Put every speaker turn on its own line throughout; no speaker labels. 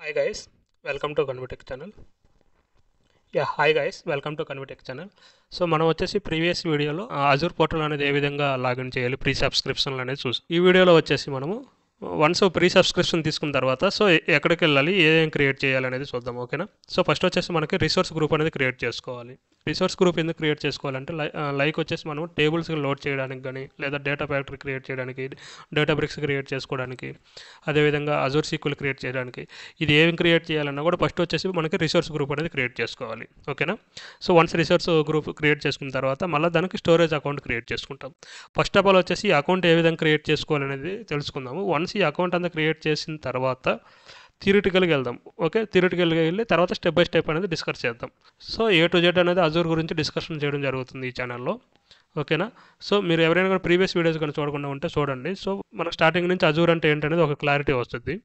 Hi guys, welcome to Convitech channel. Hi guys, welcome to Convitech channel. So మనం వచ్చేసి previous వీడియోలో Azure portal అనేది ఏ విధంగా login చేయాలి ప్రీ సబ్స్క్రిప్షన్లు అనేది చూసాం. ఈ వీడియోలో వచ్చేసి మనము వన్స్ ప్రీ సబ్స్క్రిప్షన్ తీసుకున్న తర్వాత సో ఎక్కడికి వెళ్ళాలి, ఏం క్రియేట్ చేయాలి అనేది చూద్దాం. ఓకేనా. సో ఫస్ట్ వచ్చేసి మనకి రిసోర్స్ గ్రూప్ అనేది క్రియేట్ చేసుకోవాలి. రిసోర్స్ గ్రూప్ ఎందుకు క్రియేట్ చేసుకోవాలంటే లైక్ వచ్చేసి మనం టేబుల్స్ లోడ్ చేయడానికి కానీ, లేదా డేటా ఫ్యాక్టరీ క్రియేట్ చేయడానికి, డేటా బ్రిక్స్ క్రియేట్ చేసుకోవడానికి, అదేవిధంగా అజూర్ సీక్వెల్ క్రియేట్ చేయడానికి, ఇది ఏం క్రియేట్ చేయాలన్నా కూడా ఫస్ట్ వచ్చేసి మనకి రిసోర్స్ గ్రూప్ అనేది క్రియేట్ చేసుకోవాలి. ఓకేనా. So once resource group create చేసుకున్న తర్వాత మళ్ళీ దానికి స్టోరేజ్ అకౌంట్ క్రియేట్ చేసుకుంటాం. ఫస్ట్ ఆఫ్ ఆల్ వచ్చేసి ఈ అకౌంట్ ఏ విధంగా క్రియేట్ చేసుకోవాలనేది తెలుసుకుందాము. వన్స్ ఈ అకౌంట్ అంతా క్రియేట్ చేసిన తర్వాత థియరిటికల్గా వెళ్దాం. ఓకే, థియరిటికల్గా వెళ్ళి తర్వాత స్టెప్ బై స్టెప్ అనేది డిస్కస్ చేద్దాం. సో ఏ టు జెడ్ అనేది అజూర్ గురించి డిస్కషన్ చేయడం జరుగుతుంది ఈ ఛానల్లో. ఓకేనా. సో మీరు ఎవరైనా కూడా ప్రీవియస్ వీడియోస్ కానీ చూడకుండా ఉంటే చూడండి. సో మనకు స్టార్టింగ్ నుంచి అజూర్ అంటే ఏంటనేది ఒక క్లారిటీ వస్తుంది.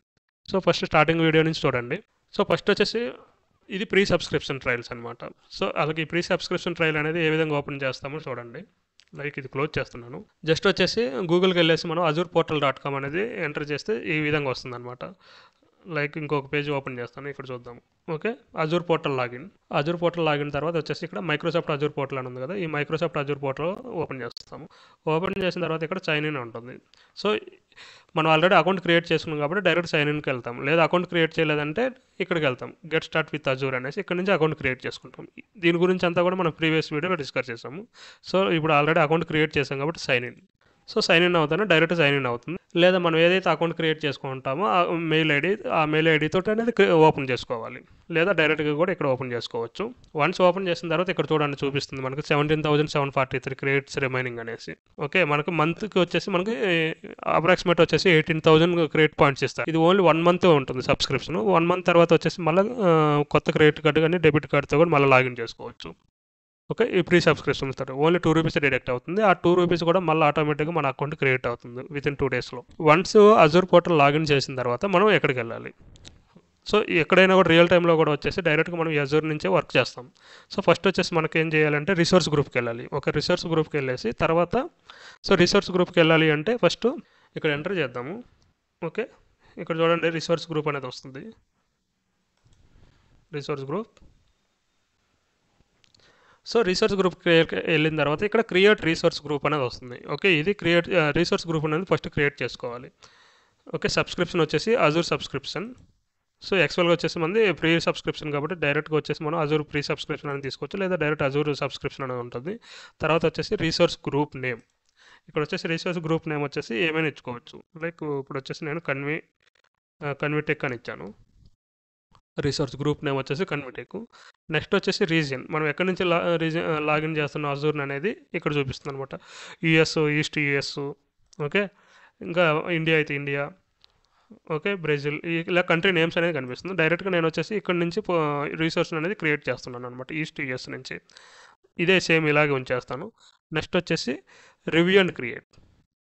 సో ఫస్ట్ స్టార్టింగ్ వీడియో నుంచి చూడండి. సో ఫస్ట్ వచ్చేసి ఇది ప్రీ సబ్స్క్రిప్షన్ ట్రయల్స్ అనమాట. సో అలాగే ఈ ప్రీ సబ్స్క్రిప్షన్ ట్రయల్ అనేది ఏ విధంగా ఓపెన్ చేస్తామో చూడండి. లైక్ ఇది క్లోజ్ చేస్తున్నాను. జస్ట్ వచ్చేసి గూగుల్కి వెళ్ళేసి మనం azurportal.com అనేది ఎంటర్ చేస్తే ఈ విధంగా వస్తుంది అనమాట. లైక్ ఇంకొక పేజ్ ఓపెన్ చేస్తాను, ఇక్కడ చూద్దాం. Okay, Azure portal login. Azure portal login తర్వాత వచ్చేసి ఇక్కడ మైక్రోసాఫ్ట్ అజూర్ పోర్టల్ అని ఉంది కదా, ఈ మైక్రోసాఫ్ట్ అజూర్ పోర్టల్ ఓపెన్ చేస్తాము. ఓపెన్ చేసిన తర్వాత ఇక్కడ సైన్ ఇన్ ఉంటుంది. సో మనం ఆల్రెడీ అకౌంట్ క్రియేట్ చేసుకున్నాం కాబట్టి డైరెక్ట్ సైన్ ఇన్కి వెళ్తాం. లేదా అకౌంట్ క్రియేట్ చేయలేదంటే ఇక్కడికి వెళ్తాం, గెట్ స్టార్ట్ విత్ అజూర్ అనేసి ఇక్కడ నుంచి అకౌంట్ క్రియేట్ చేసుకుంటాం. దీని గురించి అంతా కూడా మనం ప్రీవియస్ వీడియోలో డిస్కస్ చేసాము. సో ఇప్పుడు ఆల్రెడీ అకౌంట్ క్రియేట్ చేసాం కాబట్టి sign in. So sign in అవుతాను, డైరెక్ట్ సైన్ ఇన్ అవుతుంది. లేదా మనం ఏదైతే అకౌంట్ క్రియేట్ చేసుకుంటామో ఆ మెయిల్ ఐడి తోటి అనేది ఓపెన్ చేసుకోవాలి. లేదా డైరెక్ట్గా కూడా ఇక్కడ ఓపెన్ చేసుకోవచ్చు. వన్స్ ఓపెన్ చేసిన తర్వాత ఇక్కడ చూడండి చూపిస్తుంది మనకి 17,743 క్రెడిట్స్ రిమైనింగ్ అనేసి. ఓకే, మనకి మంత్కి వచ్చేసి మనకి అప్రాక్సిమేట్ వచ్చేసి 18,000 క్రెడిట్ పాయింట్స్ ఇస్తారు. ఇది ఓన్లీ 1 మంత్ ఉంటుంది సబ్స్క్రిప్షన్. 1 మంత్ తర్వాత వచ్చేసి మళ్ళీ కొత్త క్రెడిట్ కార్డు కానీ డెబిట్ కార్డుతో కూడా మళ్ళీ లాగిన్ చేసుకోవచ్చు. ఓకే, ఈ ప్రీ సబ్స్క్రిప్షన్ ఇస్తారు. ఓన్లీ 2 రూపీస్ డిడక్ట్ అవుతుంది. ఆ 2 రూపీస్ కూడా మళ్ళీ ఆటోమేటిక్గా మన అకౌంట్ క్రియేట్ అవుతుంది వితిన్ 2 డేస్లో. వన్స్ అజూర్ పోర్టల్ లాగిన్ చేసిన తర్వాత మనం ఎక్కడికి వెళ్ళాలి. సో ఎక్కడైనా కూడా రియల్ టైంలో కూడా వచ్చేసి డైరెక్ట్గా మనం అజూర్ నుంచే వర్క్ చేస్తాం. సో ఫస్ట్ వచ్చేసి మనకి ఏం చేయాలంటే రిసోర్స్ గ్రూప్కి వెళ్ళాలి. ఒక రిసోర్స్ గ్రూప్కి వెళ్ళేసి తర్వాత రిసోర్స్ గ్రూప్కి వెళ్ళాలి అంటే ఫస్ట్ ఇక్కడ ఎంటర్ చేద్దాము. ఓకే, ఇక్కడ చూడండి రిసోర్స్ గ్రూప్ అనేది వస్తుంది. Resource group. So resource group వెళ్ళిన తర్వాత ఇక్కడ క్రియేట్ రిసోర్స్ గ్రూప్ అనేది వస్తుంది. ఓకే, ఇది క్రియేట్ రిసోర్స్ గ్రూప్ అనేది ఫస్ట్ క్రియేట్ చేసుకోవాలి. ఓకే, సబ్స్క్రిప్షన్ వచ్చేసి అజూర్ సబ్స్క్రిప్షన్. సో యాక్చువల్గా వచ్చేసి మనది ప్రీ సబ్స్క్రిప్షన్ కాబట్టి డైరెక్ట్గా వచ్చేసి మనం అజూర్ ప్రీ సబ్స్క్రిప్షన్ అని తీసుకోవచ్చు, లేదా డైరెక్ట్ అజూర్ సబ్స్క్రిప్షన్ అనేది ఉంటుంది. తర్వాత వచ్చేసి రిసోర్స్ గ్రూప్ నేమ్. ఇక్కడ వచ్చేసి రిసోర్స్ గ్రూప్ నేమ్ వచ్చేసి ఏమైనా ఇచ్చుకోవచ్చు. లైక్ ఇప్పుడు వచ్చేసి నేను కన్విటెక్ అని ఇచ్చాను. రిసోర్స్ గ్రూప్ నేమ్ వచ్చేసి కన్విటెక్. నెక్స్ట్ వచ్చేసి రీజియన్, మనం ఎక్కడి నుంచి లాగిన్ చేస్తున్న అజూర్ అనేది ఇక్కడ చూపిస్తుంది అనమాట. US, east US. ఓకే, ఇంకా ఇండియా అయితే ఇండియా. ఓకే, బ్రెజిల్, ఇలా కంట్రీ నేమ్స్ అనేది కనిపిస్తుంది. డైరెక్ట్గా నేను వచ్చేసి ఇక్కడ నుంచి రిసోర్స్ అనేది క్రియేట్ చేస్తున్నాను అనమాట, ఈస్ట్ యుఎస్ నుంచి. ఇదే సేమ్ ఇలాగే ఉంచేస్తాను. నెక్స్ట్ వచ్చేసి రివ్యూ అండ్ క్రియేట్.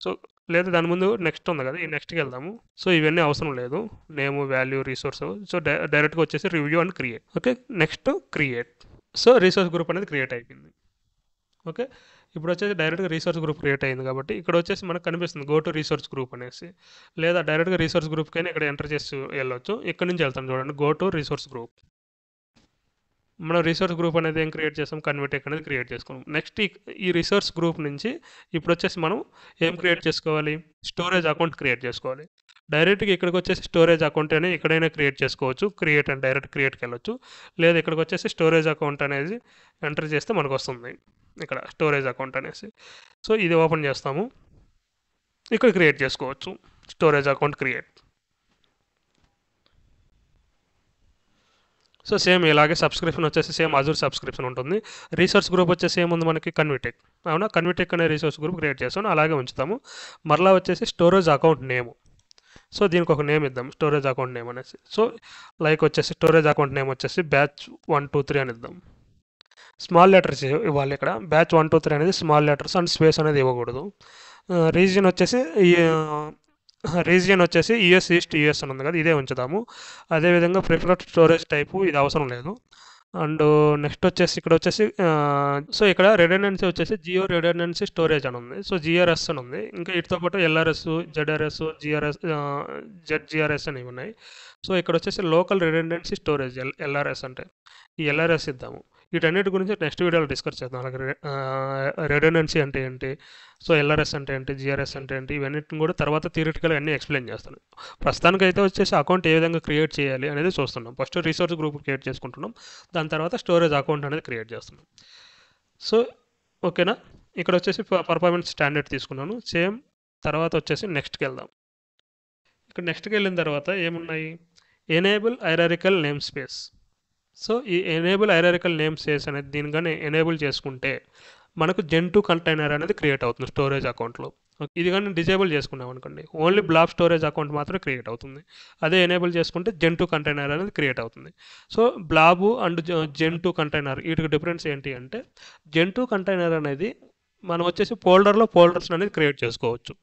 సో లేదా దాని ముందు నెక్స్ట్ ఉంది కదా, ఈ నెక్స్ట్కి వెళ్దాము. సో ఇవన్నీ అవసరం లేదు, నేము, వాల్యూ, రిసోర్స్. సో డైరెక్ట్గా వచ్చేసి review and create. Okay, next create. So resource group అనేది క్రియేట్ అయిపోయింది. ఓకే, ఇప్పుడు వచ్చేసి డైరెక్ట్గా రిసోర్స్ గ్రూప్ క్రియేట్ అయింది కాబట్టి ఇక్కడ వచ్చేసి మనకు కనిపిస్తుంది గో టు రిసోర్స్ గ్రూప్ అనేసి. లేదా డైరెక్ట్గా రిసోర్స్ గ్రూప్కైనా ఇక్కడ ఎంటర్ చేసి వెళ్ళొచ్చు. ఇక్కడ నుంచి వెళ్తాం చూడండి, గో టు రిసోర్స్ గ్రూప్. మనం రిసోర్స్ గ్రూప్ అనేది ఏం క్రియేట్ చేస్తాం, కన్విటెక్ అనేది క్రియేట్ చేసుకున్నాం. నెక్స్ట్ ఈ రిసోర్స్ గ్రూప్ నుంచి ఇప్పుడు వచ్చేసి మనం ఏం క్రియేట్ చేసుకోవాలి, స్టోరేజ్ అకౌంట్ క్రియేట్ చేసుకోవాలి. డైరెక్ట్గా ఇక్కడికి వచ్చేసి స్టోరేజ్ అకౌంట్ అనేది ఎక్కడైనా క్రియేట్ చేసుకోవచ్చు. క్రియేట్ అని డైరెక్ట్ క్రియేట్కి వెళ్ళొచ్చు. లేదా ఇక్కడికి వచ్చేసి స్టోరేజ్ అకౌంట్ అనేది ఎంటర్ చేస్తే మనకు వస్తుంది ఇక్కడ స్టోరేజ్ అకౌంట్ అనేసి. సో ఇది ఓపెన్ చేస్తాము, ఇక్కడ క్రియేట్ చేసుకోవచ్చు storage account create. So same ఇలాగే సబ్స్క్రిప్షన్ వచ్చేసి సేమ్ అజూర్ సబ్స్క్రిప్షన్ ఉంటుంది. రిసోర్స్ గ్రూప్ వచ్చేసి ఏముంది మనకి కన్విటెక్. అవునా, కన్విటెక్ అనే రిసోర్స్ గ్రూప్ క్రియేట్ చేస్తాను, అలాగే ఉంచుతాము. మరలా వచ్చేసి స్టోరేజ్ అకౌంట్ నేమ్. సో దీనికి ఒక నేమ్ ఇద్దాం, స్టోరేజ్ అకౌంట్ నేమ్ అనేసి. సో లైక్ వచ్చేసి స్టోరేజ్ అకౌంట్ నేమ్ వచ్చేసి బ్యాచ్ 123 అని ఇద్దాం. స్మాల్ లెటర్స్ ఇవ్వాలి. ఇక్కడ బ్యాచ్ 123 అనేది స్మాల్ లెటర్స్ అండ్ స్పేస్ అనేది ఇవ్వకూడదు. రీజియన్ వచ్చేసి యుఎస్, ఈస్ట్ యుఎస్ అని ఉంది కదా, ఇదే ఉంచుదాము. అదేవిధంగా ప్రిఫర్డ్ స్టోరేజ్ టైపు ఇది అవసరం లేదు. అండ్ నెక్స్ట్ వచ్చేసి ఇక్కడ వచ్చేసి సో ఇక్కడ రిడెండెన్సీ వచ్చేసి జియో రిడెండెన్సీ స్టోరేజ్ అని ఉంది. సో జిఆర్ఎస్ అని ఉంది. ఇంకా వీటితో పాటు ఎల్ఆర్ఎస్, జెడ్ఆర్ఎస్, జెడ్జిఆర్ఎస్ అనేవి ఉన్నాయి. సో ఇక్కడ వచ్చేసి లోకల్ రిడెండెన్సీ స్టోరేజ్ ఎల్ఆర్ఎస్ అంటే ఈ ఎల్ఆర్ఎస్ ఇద్దాము. వీటన్నిటి గురించి నెక్స్ట్ వీడియోలో డిస్కస్ చేద్దాం. అలాగే రిడెండెన్సీ అంటే ఏంటి, సో ఎల్ఆర్ఎస్ అంటే ఏంటి, జిఆర్ఎస్ అంటే ఏంటి, ఇవన్నిటిని కూడా తర్వాత థియరిటికల్గా అన్నీ ఎక్స్ప్లెయిన్ చేస్తాను. ప్రస్తుతానికి అయితే వచ్చేసి అకౌంట్ ఏ విధంగా క్రియేట్ చేయాలి అనేది చూస్తున్నాం. ఫస్ట్ రిసోర్స్ గ్రూప్ క్రియేట్ చేసుకుంటున్నాం, దాని తర్వాత స్టోరేజ్ అకౌంట్ అనేది క్రియేట్ చేస్తున్నాం. సో ఓకేనా, ఇక్కడ వచ్చేసి పర్ఫార్మెన్స్ స్టాండర్డ్ తీసుకున్నాను సేమ్. తర్వాత వచ్చేసి నెక్స్ట్కి వెళ్దాం. ఇక్కడ నెక్స్ట్కి వెళ్ళిన తర్వాత ఏమున్నాయి, enable hierarchical name space. So ఈ ఎనేబుల్ హైరారికల్ నేమ్ స్పేస్ అనేది దీని కానీ ఎనేబుల్ చేసుకుంటే మనకు జెన్2 కంటైనర్ అనేది క్రియేట్ అవుతుంది స్టోరేజ్ అకౌంట్లో. ఇది కానీ డిజేబుల్ చేసుకున్నాం అనుకోండి, ఓన్లీ బ్లాబ్ స్టోరేజ్ అకౌంట్ మాత్రమే క్రియేట్ అవుతుంది. అదే ఎనేబుల్ చేసుకుంటే జెన్2 కంటైనర్ అనేది క్రియేట్ అవుతుంది. సో బ్లాబు అండ్ జెన్2 కంటైనర్ వీటికి డిఫరెన్స్ ఏంటి అంటే, జెన్2 కంటైనర్ అనేది మనం వచ్చేసి ఫోల్డర్స్ అనేది క్రియేట్ చేసుకోవచ్చు.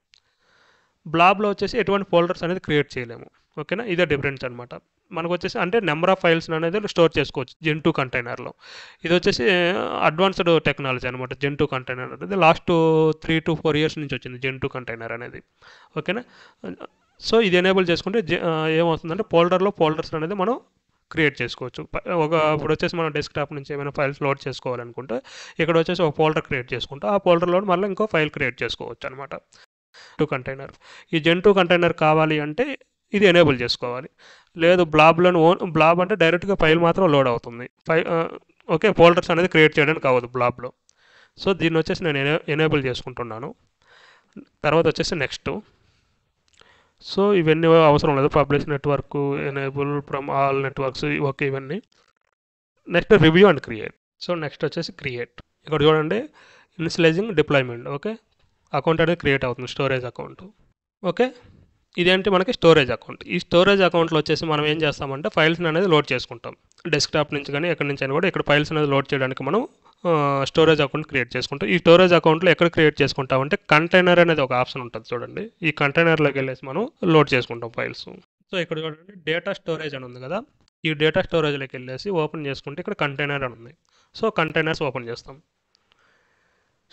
బ్లాబ్లో వచ్చేసి ఎటువంటి ఫోల్డర్స్ అనేది క్రియేట్ చేయలేము. ఓకేనా, ఇదే డిఫరెన్స్ అనమాట. మనకు వచ్చేసి అంటే నెంబర్ ఆఫ్ ఫైల్స్ అనేది స్టోర్ చేసుకోవచ్చు జెన్2 కంటైనర్లో. ఇది వచ్చేసి అడ్వాన్స్డ్ టెక్నాలజీ అనమాట. జెన్2 కంటైనర్ అనేది లాస్ట్ 3 to 4 years నుంచి వచ్చింది జెన్2 కంటైనర్ అనేది. ఓకేనా, సో ఇది ఎనేబుల్ చేసుకుంటే ఏమవుతుందంటే ఫోల్డర్స్ అనేది మనం క్రియేట్ చేసుకోవచ్చు. ఇప్పుడు వచ్చేసి మనం డెస్క్టాప్ నుంచి ఏమైనా ఫైల్స్ లోడ్ చేసుకోవాలనుకుంటే ఇక్కడ వచ్చేసి ఒక ఫోల్డర్ క్రియేట్ చేసుకుంటే ఆ ఫోల్డర్లో మళ్ళీ ఇంకో ఫైల్ క్రియేట్ చేసుకోవచ్చు అనమాట. కంటైనర్ ఈ జెన్2 కంటైనర్ కావాలి అంటే ఇది ఎనేబుల్ చేసుకోవాలి. లేదు బ్లాబ్ అంటే డైరెక్ట్గా ఫైల్ మాత్రం లోడ్ అవుతుంది. ఓకే, ఫోల్డర్స్ అనేది క్రియేట్ చేయడానికి అవ్వదు బ్లాబ్లో. సో దీన్ని వచ్చేసి నేను ఎనేబుల్ చేసుకుంటున్నాను. తర్వాత వచ్చేసి నెక్స్ట్. సో ఇవన్నీ అవసరం లేదు, publish network, enable from all networks, okay ఇవన్నీ. Next review and create. So next వచ్చేసి క్రియేట్. ఇక్కడ చూడండి, ఇన్స్టలేజింగ్ డిప్లాయ్మెంట్. ఓకే, అకౌంట్ అనేది క్రియేట్ అవుతుంది, స్టోరేజ్ అకౌంట్. ఓకే, ఇదేంటి మనకి స్టోరేజ్ అకౌంట్. ఈ స్టోరేజ్ అకౌంట్లో వచ్చేసి మనం ఏం చేస్తామంటే ఫైల్స్ అనేది లోడ్ చేసుకుంటాం. డెస్క్టాప్ నుంచి కానీ ఎక్కడి నుంచి అయినా కూడా ఇక్కడ ఫైల్స్ అనేది లోడ్ చేయడానికి మనం స్టోరేజ్ అకౌంట్ క్రియేట్ చేసుకుంటాం. ఈ స్టోరేజ్ అకౌంట్లో ఎక్కడ క్రియేట్ చేసుకుంటామంటే కంటైనర్ అనేది ఒక ఆప్షన్ ఉంటుంది చూడండి. ఈ కంటైనర్లోకి వెళ్ళేసి మనం లోడ్ చేసుకుంటాం ఫైల్స్. సో ఇక్కడ చూడండి డేటా స్టోరేజ్ అని ఉంది కదా, ఈ డేటా స్టోరేజ్లోకి వెళ్ళేసి ఓపెన్ చేసుకుంటే ఇక్కడ కంటైనర్ అని ఉంది. సో కంటైనర్స్ ఓపెన్ చేస్తాం.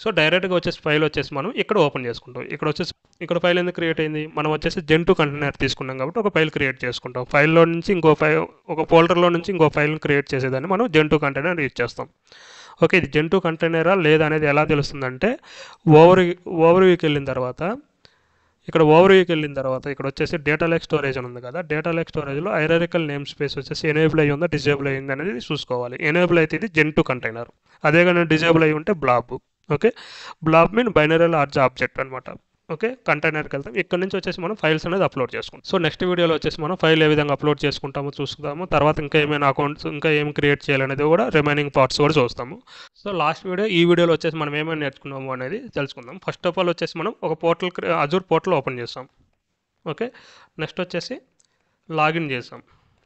సో డైరెక్ట్గా వచ్చేసి ఫైల్ వచ్చేసి మనం ఇక్కడ ఓపెన్ చేసుకుంటాం. ఇక్కడ ఫైల్ ఎందుకు క్రియేట్ అయింది, మనం వచ్చేసి జెన్2 కంటైనర్ తీసుకున్నాం కాబట్టి ఒక ఫైల్ క్రియేట్ చేసుకుంటాం. ఫైల్లో నుంచి ఒక ఫోల్డర్లో నుంచి ఇంకో ఫైల్ని క్రియేట్ చేసేదాన్ని మనం జెన్2 కంటైనర్ యూజ్ చేస్తాం. ఓకే, ఇది జెన్2 కంటైనరా లేదా అనేది ఎలా తెలుస్తుందంటే, ఓవర్వ్యూకి వెళ్ళిన తర్వాత ఇక్కడ వచ్చేసి డేటా లేక్ స్టోరేజ్ అని ఉంది కదా, డేటా లేక్ స్టోరేజ్లో హైరారికల్ నేమ్ స్పేస్ వచ్చేసి ఎనేబుల్ అయ్యి ఉందా డిజేబుల్ అయ్యింది అనేది చూసుకోవాలి. ఎనేబుల్ అయితే ఇది జెన్2 కంటైనర్, అదే కానీ డిజేబుల్ అయ్యి ఉంటే blob. Okay, blob mean binary large object అనమాట. ఓకే, కంటైనర్కి వెళ్తాం. ఇక్కడ నుంచి వచ్చేసి మనం ఫైల్స్ అనేది అప్లోడ్ చేసుకుంటాం. సో నెక్స్ట్ వీడియోలో వచ్చేసి మనం ఫైల్ ఏ విధంగా అప్లోడ్ చేసుకుంటామో చూస్తాము. తర్వాత ఇంకా ఏమైనా అకౌంట్స్ ఇంకా ఏం క్రియేట్ చేయాలనేది కూడా రిమైనింగ్ పార్ట్స్ కూడా చూస్తాము. సో లాస్ట్ ఈ వీడియోలో వచ్చేసి మనం ఏమైనా నేర్చుకున్నాము అనేది తెలుసుకుందాం. ఫస్ట్ ఆఫ్ ఆల్ వచ్చేసి మనం ఒక అజూర్ పోర్టల్ ఓపెన్ చేస్తాం. ఓకే, నెక్స్ట్ వచ్చేసి లాగిన్ చేసాం.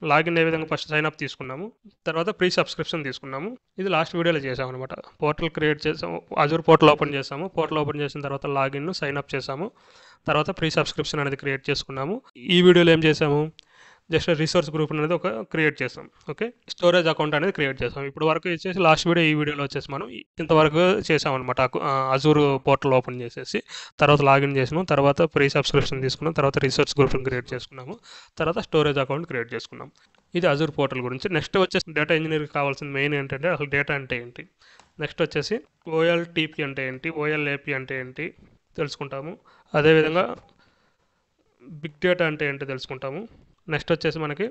లాగిన్ ఏ విధంగా ఫస్ట్ సైన్ అప్ తీసుకున్నాము, తర్వాత ప్రీ సబ్స్క్రిప్షన్ తీసుకున్నాము. ఇది లాస్ట్ వీడియోలో చేసాము అనమాట. పోర్టల్ క్రియేట్ చేసాము, అజూర్ పోర్టల్ ఓపెన్ చేసాము. పోర్టల్ ఓపెన్ చేసిన తర్వాత లాగిన్ సైన్ అప్ చేసాము, తర్వాత ప్రీ సబ్స్క్రిప్షన్ అనేది క్రియేట్ చేసుకున్నాము. ఈ వీడియోలో ఏం చేసాము, జస్ట్ రిసోర్స్ గ్రూప్ అనేది ఒక క్రియేట్ చేసాం. ఓకే, స్టోరేజ్ అకౌంట్ అనేది క్రియేట్ చేసాం. ఇప్పుడు వరకు వచ్చేసి లాస్ట్ ఈ వీడియోలో వచ్చేసి మనం ఇంతవరకు చేసాం అనమాట. అజూర్ పోర్టల్ ఓపెన్ చేసేసి తర్వాత లాగిన్ చేసినాం, తర్వాత ప్రీ సబ్స్క్రిప్షన్ తీసుకున్నాం, తర్వాత రిసోర్స్ గ్రూప్ని క్రియేట్ చేసుకున్నాము, తర్వాత స్టోరేజ్ అకౌంట్ క్రియేట్ చేసుకున్నాం. ఇది అజూర్ పోర్టల్ గురించి. నెక్స్ట్ వచ్చేసి డేటా ఇంజనీర్కి కావాల్సిన మెయిన్ ఏంటంటే అసలు డేటా అంటే ఏంటి, నెక్స్ట్ వచ్చేసి ఓఎల్టీపీ అంటే ఏంటి, ఓఎల్ఏపీ అంటే ఏంటి తెలుసుకుంటాము. అదేవిధంగా బిగ్ డేటా అంటే ఏంటి తెలుసుకుంటాము. నెక్స్ట్ వచ్చేసి మనకి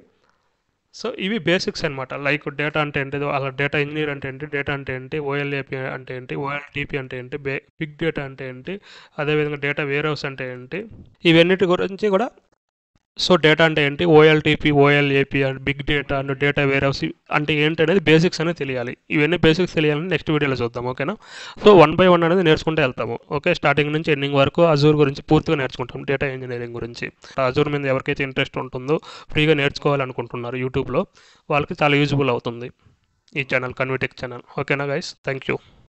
సో ఇవి బేసిక్స్ అనమాట. లైక్ డేటా అంటే ఏంటి, అలా డేటా ఇంజనీర్ అంటే ఏంటి, డేటా అంటే ఏంటి, ఓఎల్ఏపీ అంటే ఏంటి, ఓఎల్టీపీ అంటే ఏంటి, బిగ్ డేటా అంటే ఏంటి, అదేవిధంగా డేటా వేర్ హౌస్ అంటే ఏంటి, ఇవన్నిటి గురించి కూడా. సో డేటా అంటే ఏంటి, OLTP, OLAP and big data and data warehouse అంటే ఏంటి అనేది బేసిక్స్ అనేది తెలియాలి. ఇవన్నీ బేసిక్స్ తెలియాలని నెక్స్ట్ వీడియోలో చూద్దాం. ఓకేనా, సో 1 by 1 అనేది నేర్చుకుంటూ వెళ్తాము. ఓకే, స్టార్టింగ్ నుంచి ఎండింగ్ వరకు అజూర్ గురించి పూర్తిగా నేర్చుకుంటాం, డేటా ఇంజనీరింగ్ గురించి. అజూర్ మీద ఎవరికైతే ఇంట్రెస్ట్ ఉంటుందో, ఫ్రీగా నేర్చుకోవాలనుకుంటున్నారు యూట్యూబ్లో, వాళ్ళకి చాలా యూజ్ఫుల్ అవుతుంది ఈ ఛానల్, కన్విటెక్ ఛానల్. ఓకేనా గైస్, థ్యాంక్ యూ.